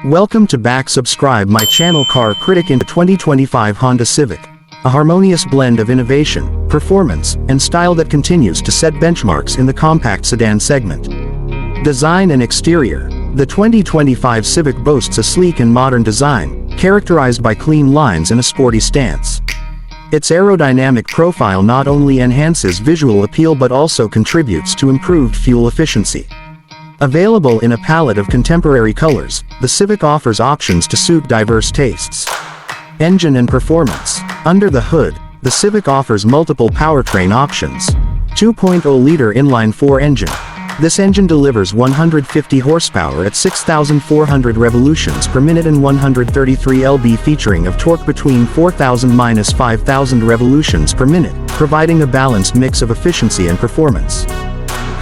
Welcome to subscribe my channel Car Critic in the 2025 Honda Civic. A harmonious blend of innovation, performance, and style that continues to set benchmarks in the compact sedan segment. Design and exterior. The 2025 Civic boasts a sleek and modern design, characterized by clean lines and a sporty stance. Its aerodynamic profile not only enhances visual appeal but also contributes to improved fuel efficiency. Available in a palette of contemporary colors, the Civic offers options to suit diverse tastes. Engine and performance. Under the hood, the Civic offers multiple powertrain options. 2.0-liter inline-4 engine. This engine delivers 150 horsepower at 6,400 revolutions per minute and 133 lb, featuring of torque between 4,000–5,000 revolutions per minute, providing a balanced mix of efficiency and performance.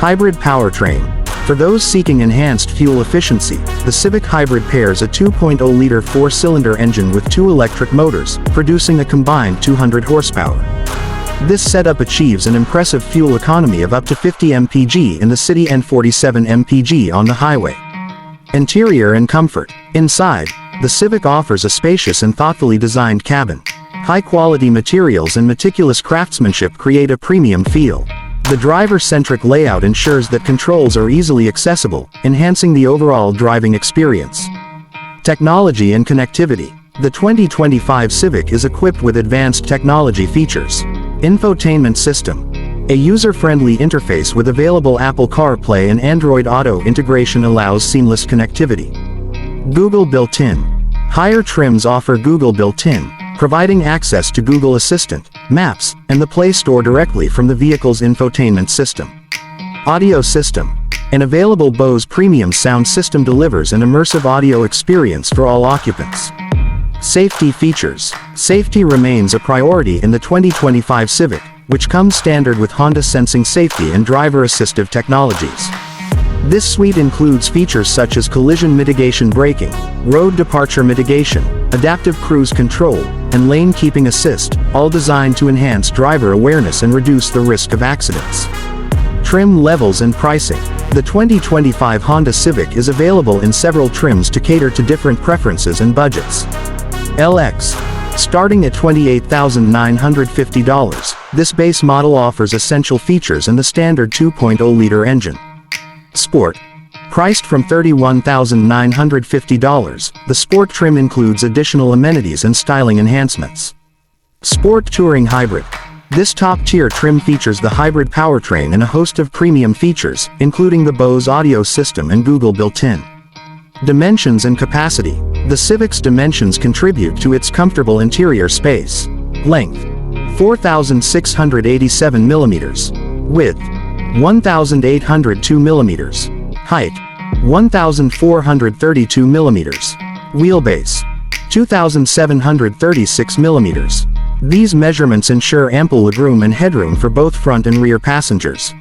Hybrid powertrain. For those seeking enhanced fuel efficiency, the Civic Hybrid pairs a 2.0-liter 4-cylinder engine with two electric motors, producing a combined 200 horsepower. This setup achieves an impressive fuel economy of up to 50 mpg in the city and 47 mpg on the highway. Interior and comfort. Inside, the Civic offers a spacious and thoughtfully designed cabin. High-quality materials and meticulous craftsmanship create a premium feel. The driver-centric layout ensures that controls are easily accessible, enhancing the overall driving experience. Technology and connectivity. The 2025 Civic is equipped with advanced technology features. Infotainment system. A user-friendly interface with available Apple CarPlay and Android Auto integration allows seamless connectivity. Google built-in. Higher trims offer Google built-in, providing access to Google Assistant, Maps, and the Play Store directly from the vehicle's infotainment system. Audio system. An available Bose premium sound system delivers an immersive audio experience for all occupants. Safety features. Safety remains a priority in the 2025 Civic, which comes standard with Honda Sensing Safety and driver assistive technologies. This suite includes features such as collision mitigation braking, road departure mitigation, adaptive cruise control, and lane keeping assist, all designed to enhance driver awareness and reduce the risk of accidents. Trim levels and pricing. The 2025 Honda Civic is available in several trims to cater to different preferences and budgets. LX. Starting at $28,950, this base model offers essential features and the standard 2.0-liter engine. Sport. Priced from $31,950, the Sport trim includes additional amenities and styling enhancements. Sport Touring Hybrid. This top-tier trim features the hybrid powertrain and a host of premium features, including the Bose audio system and Google built-in. Dimensions and capacity. The Civic's dimensions contribute to its comfortable interior space. Length: 4,687 mm. Width: 1,802 mm. Height: 1,432 mm. Wheelbase: 2,736 mm. These measurements ensure ample legroom and headroom for both front and rear passengers.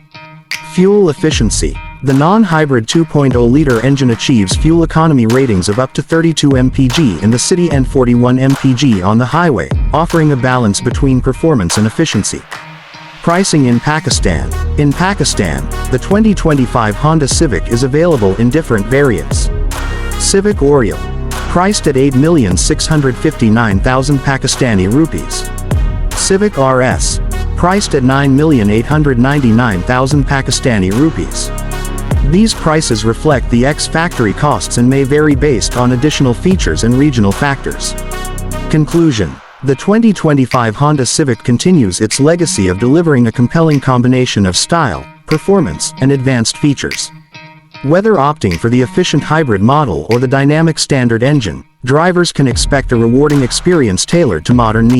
Fuel efficiency. The non-hybrid 2.0-liter engine achieves fuel economy ratings of up to 32 mpg in the city and 41 mpg on the highway, offering a balance between performance and efficiency. Pricing in Pakistan. In Pakistan, the 2025 Honda Civic is available in different variants. Civic Oriole. Priced at 8,659,000 Pakistani rupees. Civic RS. Priced at 9,899,000 Pakistani rupees. These prices reflect the ex-factory costs and may vary based on additional features and regional factors. Conclusion. The 2025 Honda Civic continues its legacy of delivering a compelling combination of style, performance, and advanced features. Whether opting for the efficient hybrid model or the dynamic standard engine, drivers can expect a rewarding experience tailored to modern needs.